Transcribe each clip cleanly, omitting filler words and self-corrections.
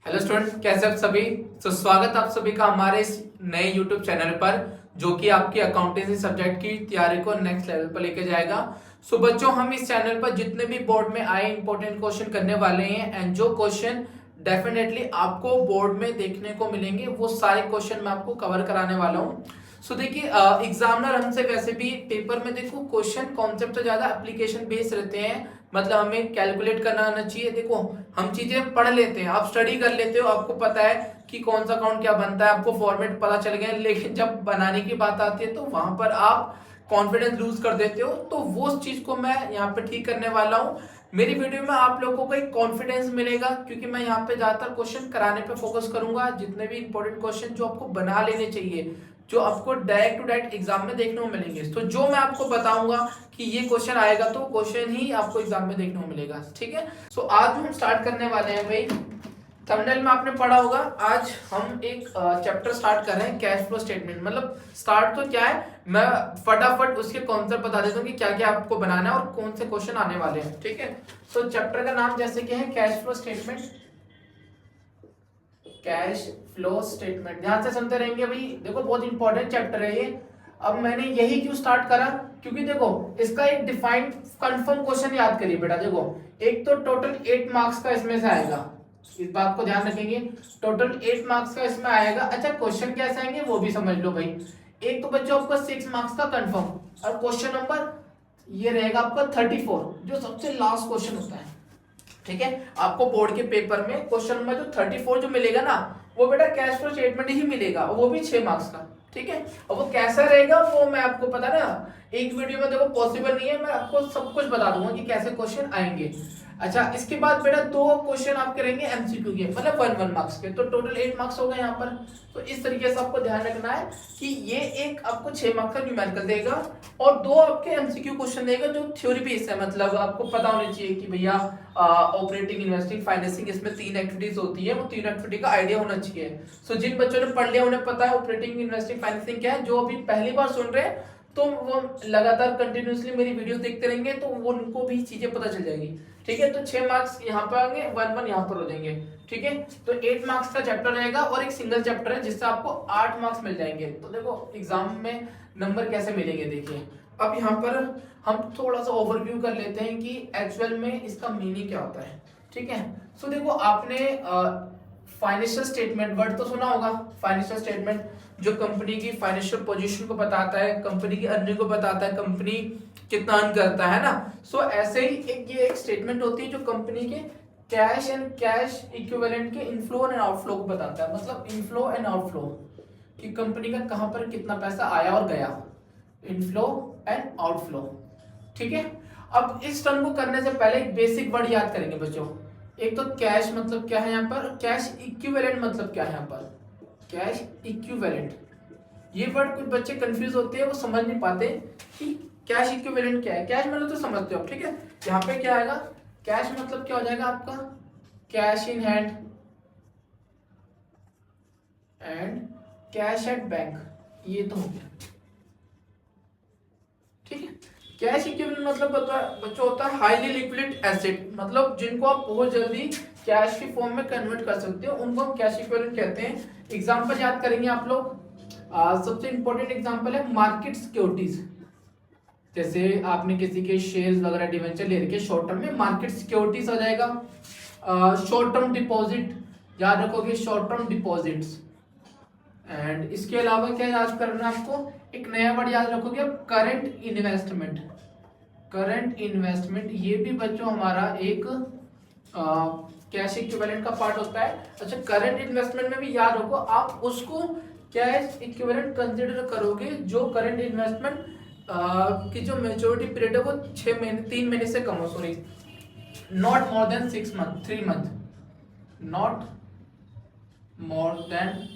Hello student, कैसे आप सभी। तो स्वागत आप सभी का हमारे इस नए यूट्यूब चैनल पर, जो कि आपकी अकाउंटेंसी सब्जेक्ट की तैयारी को नेक्स्ट लेवल पर लेके जाएगा। सो बच्चों, हम इस चैनल पर जितने भी बोर्ड में आए इंपॉर्टेंट क्वेश्चन करने वाले हैं, एंड जो क्वेश्चन डेफिनेटली आपको बोर्ड में देखने को मिलेंगे वो सारे क्वेश्चन मैं आपको कवर कराने वाला हूँ। सो देखिए, एग्जामिनर हमसे वैसे भी पेपर में देखो क्वेश्चन कॉन्सेप्ट से ज्यादा एप्लीकेशन बेस्ड रहते हैं। मतलब हमें कैलकुलेट करना आना चाहिए। देखो, हम चीजें पढ़ लेते हैं, आप स्टडी कर लेते हो, आपको पता है कि कौन सा अकाउंट क्या बनता है, आपको फॉर्मेट पता चल गया, लेकिन जब बनाने की बात आती है तो वहां पर आप कॉन्फिडेंस लूज कर देते हो। तो वो चीज को मैं यहाँ पे ठीक करने वाला हूँ। मेरी वीडियो में आप लोगों को एक कॉन्फिडेंस मिलेगा, क्योंकि मैं यहाँ पे ज्यादातर क्वेश्चन कराने पे फोकस करूंगा। जितने भी इंपॉर्टेंट क्वेश्चन जो आपको बना लेने चाहिए, जो आपको डायरेक्ट टू डायरेक्ट एग्जाम में देखने को मिलेंगे, तो जो मैं आपको बताऊंगा कि ये क्वेश्चन आएगा तो क्वेश्चन ही आपको एग्जाम में देखने को मिलेगा। ठीक है। सो आज हम स्टार्ट करने वाले हैं भाई। थंबनेल में आपने पढ़ा होगा, आज हम एक चैप्टर स्टार्ट कर रहे हैं, कैश फ्लो स्टेटमेंट। मतलब स्टार्ट तो क्या है, मैं फटाफट उसके कॉन्सेप्ट बता देता हूँ कि क्या क्या आपको बनाना है और कौन से क्वेश्चन आने वाले हैं। ठीक है। सो चैप्टर का नाम जैसे कि है cash flow statement. Cash flow statement ध्यान से सुनते रहेंगे भाई। देखो, बहुत इंपॉर्टेंट चैप्टर है ये। अब मैंने यही क्यों स्टार्ट करा, क्योंकि देखो इसका एक डिफाइंड कंफर्म क्वेश्चन याद करिए बेटा। देखो, एक तो टोटल 8 मार्क्स का इसमें से आएगा, इस बात को ध्यान रखेंगे। टोटल 8 मार्क्स का इसमें आएगा। अच्छा, क्वेश्चन कैसे आएंगे वो भी समझ लो भाई। एक तो बच्चों आपका 6 मार्क्स का कंफर्म, और क्वेश्चन नंबर ये रहेगा आपका 34, जो सबसे लास्ट क्वेश्चन होता है। ठीक है। आपको बोर्ड के पेपर में क्वेश्चन नंबर जो 34 जो मिलेगा ना, वो बेटा कैश फ्लो स्टेटमेंट ही मिलेगा, वो भी 6 मार्क्स का। ठीक है। और वो कैसा रहेगा वो मैं आपको पता ना, एक वीडियो में देखो पॉसिबल नहीं है, मैं आपको सब कुछ बता दूंगा कि कैसे क्वेश्चन आएंगे। अच्छा, इसके बाद बेटा 2 क्वेश्चन आपके रहेंगे एमसीक्यू के, मतलब 1 मार्क्स के, तो टोटल 8 मार्क्स हो गए यहाँ पर। तो इस तरीके से आपको ध्यान रखना है कि ये एक आपको 6 मार्क्स का न्यूमेरिकल देगा, और 2 आपके एमसीक्यू क्वेश्चन देगा जो थ्योरी बेस्ड है। मतलब आपको पता होना चाहिए कि भैया ऑपरेटिंग, इन्वेस्टिंग, फाइनेंसिंग, इसमें 3 एक्टिविटीज होती है, वो 3 एक्टिविटी का आइडिया होना चाहिए। सो जिन बच्चों ने पढ़ लिया उन्हें पता है ऑपरेटिंग, इन्वेस्टिंग, फाइनेंसिंग क्या है। जो अभी पहली बार सुन रहे हैं तो वो लगातार कंटिन्यूअसली मेरी वीडियोस देखते रहेंगे, तो वो उनको भी चीजें पता चल जाएगी। ठीक है। तो 6 मार्क्स यहाँ पर आएंगे, 1 यहाँ पर हो जाएंगे। ठीक है। तो 8 मार्क्स का चैप्टर रहेगा, और एक सिंगल चैप्टर है जिससे आपको 8 मार्क्स मिल जाएंगे। तो देखो एग्जाम में नंबर कैसे मिलेंगे, देखिए। अब यहाँ पर हम थोड़ा सा ओवरव्यू कर लेते हैं कि एक्चुअल में इसका मीनिंग क्या होता है। ठीक है। सो देखो, आपने फाइनेंशियल स्टेटमेंट वर्ड तो सुना होगा। फाइनेंशियल स्टेटमेंट जो कंपनी की फाइनेंशियल पोजीशन को बताता है, कंपनी की अर्निंग को बताता है, कंपनी कितना अर्न करता है ना। सो ऐसे ही ये एक स्टेटमेंट होती है जो कंपनी के कैश एंड कैश इक्विवेलेंट के इनफ्लो एंड आउटफ्लो को बताता है। मतलब इनफ्लो एंड आउटफ्लो कि कंपनी का कहां पर कितना पैसा आया और गया, इनफ्लो एंड आउटफ्लो। ठीक है। अब इस टर्म को करने से पहले एक बेसिक वर्ड याद करेंगे बच्चों। एक तो कैश मतलब क्या है यहाँ पर, कैश इक्विवेलेंट मतलब क्या है यहाँ पर, कैश इक्विवेलेंट। ये वर्ड कुछ बच्चे कंफ्यूज होते हैं, वो समझ नहीं पाते कि कैश इक्विवेलेंट क्या है। कैश मतलब तो समझते हो आप। ठीक है। यहाँ पे क्या आएगा, कैश मतलब क्या हो जाएगा आपका, cash in hand and cash at bank, ये तो हो गया। ठीक है। कैश इक्विवेलेंट मतलब बच्चों होता है हाईली लिक्विड एसेट, मतलब जिनको आप बहुत जल्दी कैश की फॉर्म में कन्वर्ट कर सकते हो, उनको हम कैश इक्विवेलेंट कहते हैं। एग्जांपल याद करेंगे आप लोग। सबसे इंपॉर्टेंट एग्जांपल है मार्केट सिक्योरिटीज। जैसे आपने किसी के शेयर्स वगैरह डिवेंचर ले रखे शॉर्ट टर्म में, मार्केट सिक्योरिटीज हो जाएगा। शॉर्ट टर्म डिपॉजिट याद रखोगे, शॉर्ट टर्म डिपॉजिट्स। एंड इसके अलावा क्या याद करना है आपको, एक नया वर्ड याद रखोगे आप, करंट इन्वेस्टमेंट। करंट इन्वेस्टमेंट ये भी बच्चों हमारा एक कैश इक्विवेलेंट का पार्ट होता है। अच्छा, करंट इन्वेस्टमेंट में भी याद रखो, आप उसको कैश इक्विवेलेंट कंसिडर करोगे जो करंट इन्वेस्टमेंट की जो मैच्योरिटी पीरियड है वो 6 महीने 3 महीने से कम हो, sorry, not more than 6 month, 3 month, not more than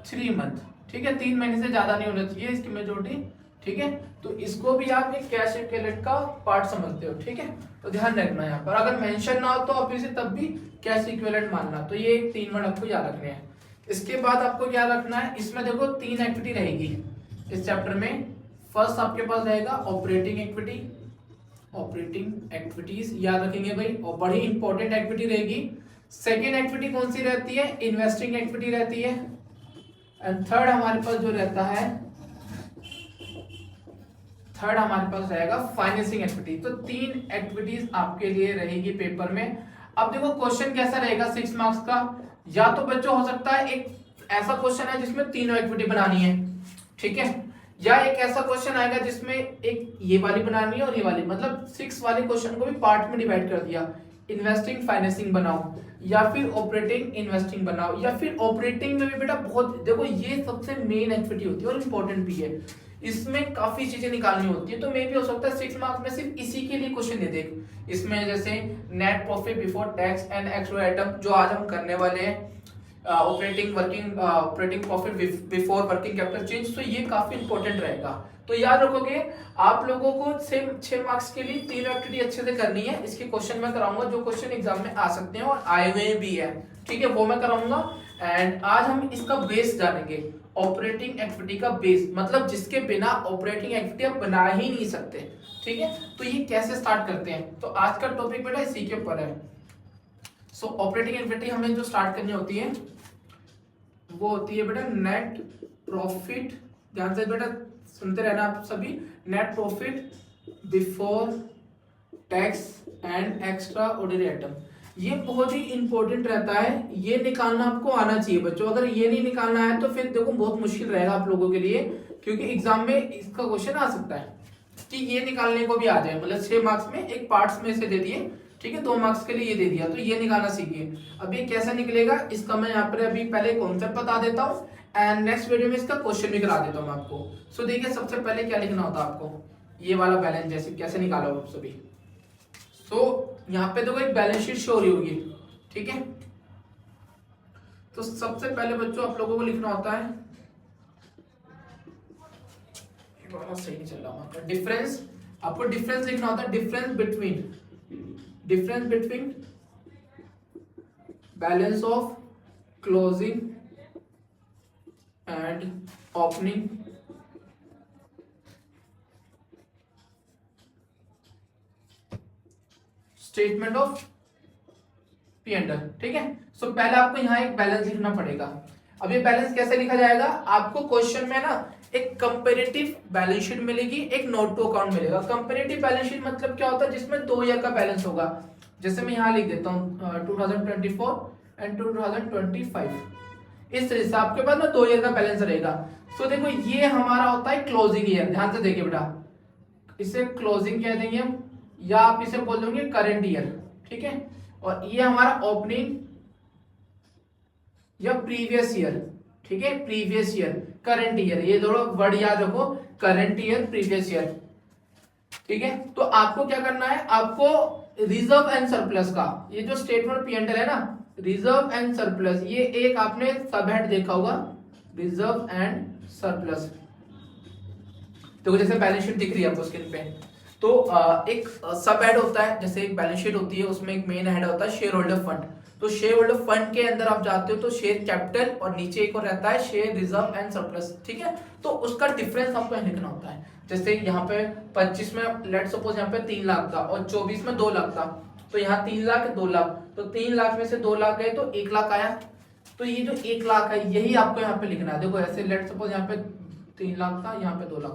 3 month. ठीक है। 3 महीने से ज्यादा नहीं होना चाहिए इसकी मेजोरिटी। ठीक है। तो इसको भी आप एक कैश इक्विवेलेंट का पार्ट समझते हो। ठीक है। तो ध्यान रखना यहाँ पर, अगर मेंशन ना हो तो आप इसे तब भी कैश इक्विवेलेंट मानना। तो ये 3 वर्ड आपको याद रखने हैं। इसके बाद आपको क्या रखना है, इसमें देखो 3 एक्टिविटी रहेगी इस चैप्टर में। फर्स्ट आपके पास रहेगा ऑपरेटिंग इक्विटी, ऑपरेटिंग एक्टिविटीज याद रखेंगे भाई, और बड़ी इंपॉर्टेंट एक्टिविटी रहेगी। सेकेंड एक्टिविटी कौन सी रहती है? इन्वेस्टिंग एक्टिविटी रहती है। एंड थर्ड हमारे पास जो रहता है, थर्ड हमारे पास रहेगा फाइनेंसिंग एक्टिविटी। तो 3 एक्टिविटीज आपके लिए रहेगी पेपर में। अब देखो क्वेश्चन कैसा रहेगा 6 मार्क्स का, या तो बच्चों हो सकता है एक ऐसा क्वेश्चन है जिसमें तीनों एक्टिविटी बनानी है, ठीक है, या एक ऐसा क्वेश्चन आएगा जिसमें एक ये वाली बनानी है और ये वाली, मतलब 6 वाले क्वेश्चन को भी पार्ट में डिवाइड कर दिया, इन्वेस्टिंग फाइनेंसिंग बनाओ, या फिर ऑपरेटिंग इन्वेस्टिंग बनाओ, या फिर ऑपरेटिंग में भी बेटा बहुत, देखो ये सबसे मेन एक्टिविटी होती है और इंपॉर्टेंट भी है, इसमें काफी चीजें निकालनी होती है। तो मे भी हो सकता है 6 मार्क्स में सिर्फ इसी के लिए क्वेश्चन दे दे। इसमें जैसे net profit before tax and x item जो आज हम करने वाले हैं, operating profit before working capital change, तो ये काफी इंपॉर्टेंट रहेगा। तो याद रखोगे आप लोगों को 6 मार्क्स के लिए 3 एक्टिविटी अच्छे से करनी है। इसके क्वेश्चन मैं कराऊंगा जो क्वेश्चन एग्जाम में आ सकते हैं और आए हुए भी है, ठीक है, वो मैं कराऊंगा। एंड आज हम इसका बेस जानेंगे, ऑपरेटिंग एक्टिविटी का बेस, मतलब जिसके बिना ऑपरेटिंग एक्टिविटी आप बना ही नहीं सकते, ठीक है। तो ये कैसे स्टार्ट करते हैं, तो आज का टॉपिक बेटा इसी के ऊपर है। सो ऑपरेटिंग एक्टिविटी हमें जो स्टार्ट करनी होती है वो होती है बेटा नेट प्रॉफिट, ध्यान से बेटा सुनते रहना आप सभी, net profit before tax and extra ordinary item. ये बहुत ही इंपॉर्टेंट रहता है, ये निकालना आपको आना चाहिए बच्चों। अगर ये नहीं निकालना है तो फिर देखो बहुत मुश्किल रहेगा आप लोगों के लिए, क्योंकि एग्जाम में इसका क्वेश्चन आ सकता है कि ये निकालने को भी आ जाए, मतलब 6 मार्क्स में एक पार्ट्स में से दे दिए, ठीक है, 2 मार्क्स के लिए ये दे दिया, तो ये निकालना सीखिए। अब ये कैसे निकलेगा इसका मैं यहाँ पर अभी पहले कॉन्सेप्ट बता देता हूँ एंड नेक्स्ट वीडियो में इसका क्वेश्चन भी करा देता हूँ मैं आपको। सो देखिए सबसे पहले क्या लिखना होता है आपको, ये वाला बैलेंस जैसे कैसे निकालो आप सभी। तो यहाँ पे देखो एक बैलेंस शीट शो हो रही होगी, ठीक है। तो सबसे पहले बच्चों आप लोगों को लिखना होता है, ये वाला सही नहीं चल रहा, डिफरेंस, आपको डिफरेंस लिखना होता है, difference between balance of closing and opening statement of P and L, ठीक है। सो पहले आपको यहाँ एक बैलेंस लिखना पड़ेगा। अब ये बैलेंस कैसे लिखा जाएगा, आपको क्वेश्चन में ना एक कंपैरेटिव बैलेंस शीट मिलेगी, एक नोट टू अकाउंट मिलेगा। कंपैरेटिव बैलेंस शीट मतलब क्या होता है, जिसमें 2 ईयर का बैलेंस होगा। जैसे मैं यहाँ लिख देता हूँ 2024 एंड 2025, इस तरह से आपके पास ना 2 ईयर का बैलेंस रहेगा। सो देखो ये हमारा होता है क्लोजिंग ईयर, ध्यान से देखिए बेटा, इसे क्लोजिंग कह देंगे हम, या आप इसे बोल दोगे करंट ईयर, ठीक है। और ये हमारा ओपनिंग या प्रीवियस ईयर, ठीक है, प्रीवियस ईयर, करंट ईयर, ये दोनों वर्ड याद रखो, करंट ईयर, प्रीवियस ईयर, ठीक है। तो आपको क्या करना है, आपको रिजर्व एंड सरप्लस का ये जो स्टेटमेंट पी एंड एल है ना, रिजर्व एंड सरप्लस, ये एक आपने सब हेड देखा होगा, रिजर्व एंड सरप्लस। तो जैसे बैलेंस शीट दिख रही है आपको स्क्रीन पे, तो एक सब हेड होता है, जैसे एक बैलेंस शीट होती है उसमें एक मेन हेड होता है शेयर होल्डर फंड। तो शेयर होल्डर फंड के अंदर आप जाते हो तो शेयर कैपिटल और नीचे एक और रहता है शेयर रिजर्व एंड सरप्लस, ठीक है। तो उसका डिफरेंस आपको यहाँ लिखना होता है। जैसे यहाँ पे 25 में लेट सपोज यहाँ पे 3 लाख था और 24 में 2 लाख था, तो यहाँ 3 लाख 2 लाख, तो 3 लाख में से 2 लाख गए तो 1 लाख आया। तो ये जो 1 लाख है यही आपको यहाँ पे लिखना है। देखो ऐसे लेट सपोज यहाँ पे 3 लाख था, यहाँ पे 2 लाख,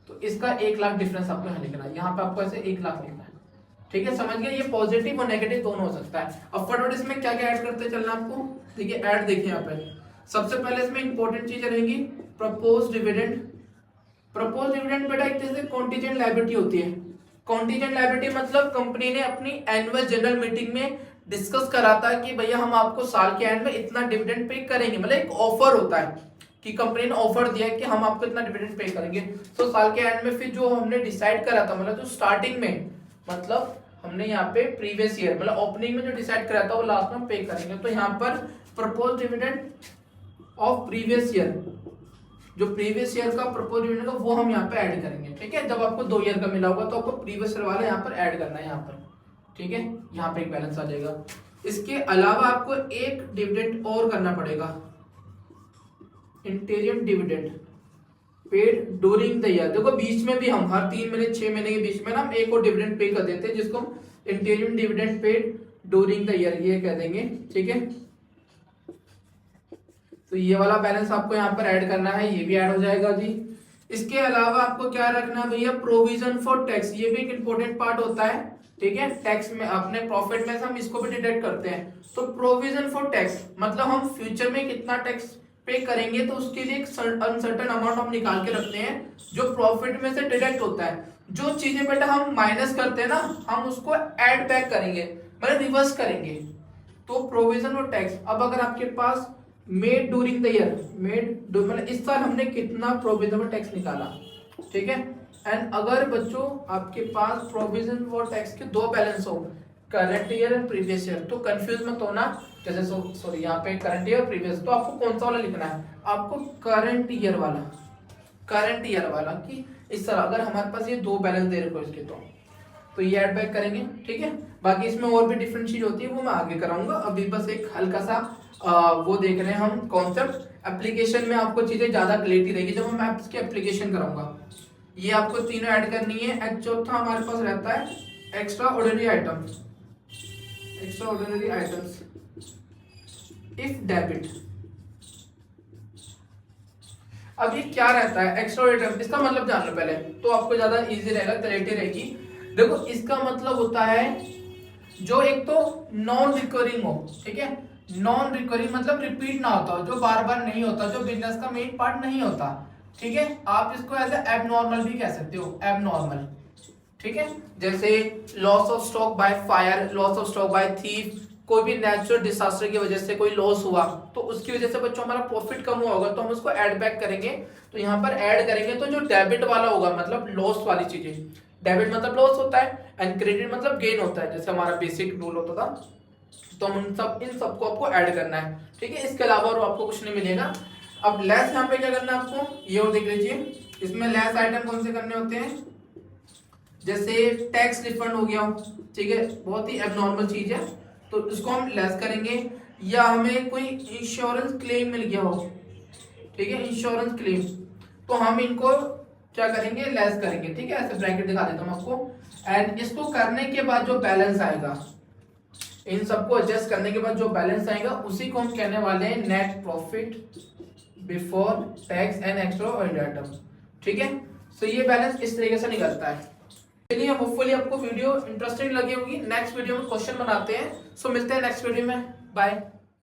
तो इसका 1 लाख डिफरेंस आपको यहाँ लिखना है, यहाँ पे आपको ऐसे 1 लाख लिखना है, ठीक है, समझ गए। ये पॉजिटिव और नेगेटिव दोनों हो सकता है। अब फटाफट इसमें क्या क्या ऐड करते चलना आपको, देखिए ऐड देखिए यहाँ पे सबसे पहले इसमें इंपॉर्टेंट चीज रहेंगी प्रपोज डिविडेंड। प्रपोज डिविडेंड बेटा एक तरह से कॉन्टीजेंट लायबिलिटी होती है। कॉन्टीजेंट लायबिलिटी मतलब कंपनी ने अपनी एनुअल जनरल मीटिंग में डिस्कस करा था कि भैया हम आपको साल के एंड में इतना डिविडेंड पे करेंगे, मतलब एक ऑफर होता है कि कंपनी ने ऑफर दिया कि हम आपको इतना डिविडेंड पे करेंगे। तो साल के एंड में फिर जो हमने डिसाइड करा था, मतलब जो स्टार्टिंग में, मतलब हमने यहाँ पे प्रीवियस ईयर मतलब ओपनिंग में जो डिसाइड करा था वो लास्ट में पे करेंगे। तो यहाँ पर propose dividend of previous year, जो प्रीवियस ईयर का प्रपोज डिविडेंड का वो हम यहाँ पे ऐड करेंगे, ठीक है। जब आपको 2 ईयर का मिला होगा तो आपको प्रीवियस ईयर वाला यहाँ पर ऐड करना है, यहाँ पर, ठीक है, यहाँ पे एक बैलेंस आ जाएगा। इसके अलावा आपको एक डिविडेंड और करना पड़ेगा, इंटीरियम dividend paid during the year. देखो बीच में भी हम हर 3 महीने 6 महीने के बीच में ना हम एक और डिविडेंड पे कर देते हैं, जिसको हम इंटीरियम dividend paid during the year, ये कह देंगे, ठीक है। तो ये वाला बैलेंस आपको यहाँ पर ऐड करना है, ये भी ऐड हो जाएगा जी। इसके अलावा आपको क्या रखना है भैया, प्रोविजन फॉर टैक्स, ये भी एक इंपॉर्टेंट पार्ट होता है, ठीक है। टैक्स में अपने प्रॉफिट में से हम इसको भी डिडक्ट करते हैं। तो प्रोविजन फॉर टैक्स मतलब हम फ्यूचर में कितना टैक्स पे करेंगे, तो उसके लिए एक अनसर्टेन अमाउंट हम निकाल के रखते हैं जो प्रॉफिट में से डिडक्ट होता है। जो चीजें बेटा हम माइनस करते हैं ना, हम उसको ऐड बैक करेंगे, मतलब रिवर्स करेंगे। तो प्रोविजन फॉर टैक्स, अब अगर आपके पास मेड ड्यूरिंग द ईयर, मतलब इस साल हमने कितना प्रोविजन फॉर टैक्स निकाला, ठीक है। एंड अगर बच्चों आपके पास प्रोविजन फॉर टैक्स के दो बैलेंस हो, current year and previous year, तो कंफ्यूज मत होना। जैसे सॉरी यहाँ पे करंट ईयर प्रीवियस, तो आपको कौन सा वाला लिखना है, आपको करंट ईयर वाला, करंट ईयर वाला कि इस तरह अगर हमारे पास ये दो बैलेंस दे रखे हो इसके, तो ये ऐड बैक करेंगे, ठीक है। बाकी इसमें और भी डिफरेंट चीज होती है, वो मैं आगे कराऊंगा। अभी बस एक हल्का सा वो देख रहे हैं हम कॉन्सेप्ट। एप्लीकेशन में आपको चीजें ज्यादा क्लियरिटी रहेगी जब मैं इसकी एप्लीकेशन कराऊंगा। ये आपको तीनों ऐड करनी है। चौथा हमारे पास रहता है extra ordinary items, extra ordinary items if debit. अब ये क्या रहता है एक्स्ट्रा ऑर्डिनरी, इसका मतलब जान लो पहले, तो आपको ज्यादा इजी रहेगा, क्लैरिटी रहेगी। देखो इसका मतलब होता है जो एक तो नॉन रिकरिंग हो, ठीक है। नॉन रिकरिंग मतलब रिपीट ना होता हो, जो बार बार नहीं होता, जो बिजनेस का मेन पार्ट नहीं होता, ठीक है। आप इसको एज एबनॉर्मल भी कह सकते हो, एबनॉर्मल, ठीक है। जैसे loss of stock by fire, loss of stock by thief, कोई भी नेचुरल डिसास्टर की वजह से कोई लॉस हुआ, तो उसकी वजह से बच्चों हमारा प्रॉफिट कम हुआ होगा, तो हम उसको ऐड बैक करेंगे। तो यहाँ पर ऐड करेंगे तो जो डेबिट वाला होगा, मतलब लॉस वाली चीजें, डेबिट मतलब लॉस होता है एंड क्रेडिट मतलब गेन होता है, जैसे हमारा बेसिक रूल होता था। तो हम इन सबको आपको ऐड करना है, ठीक है। इसके अलावा और आपको कुछ नहीं मिलेगा। अब लेस यहाँ पे क्या करना है आपको, ये और देख लीजिए, इसमें लेस आइटम कौन से करने होते हैं, जैसे टैक्स रिफंड हो गया, ठीक है, बहुत ही एबनॉर्मल चीज है, तो इसको हम लेस करेंगे। या हमें कोई इंश्योरेंस क्लेम मिल गया हो, ठीक है, इंश्योरेंस क्लेम, तो हम इनको क्या करेंगे, लेस करेंगे, ठीक है। ऐसे ब्रैकेट दिखा देता हूं आपको। एंड इसको करने के बाद जो बैलेंस आएगा, इन सबको एडजस्ट करने के बाद जो बैलेंस आएगा, उसी को हम कहने वाले हैं net profit before tax and extra ordinary item, ठीक है। तो ये बैलेंस इस तरीके से निकलता है। चलिए होपफुली आपको वीडियो इंटरेस्टिंग लगी होगी। नेक्स्ट वीडियो में क्वेश्चन बनाते हैं। सो मिलते हैं नेक्स्ट वीडियो में, बाय।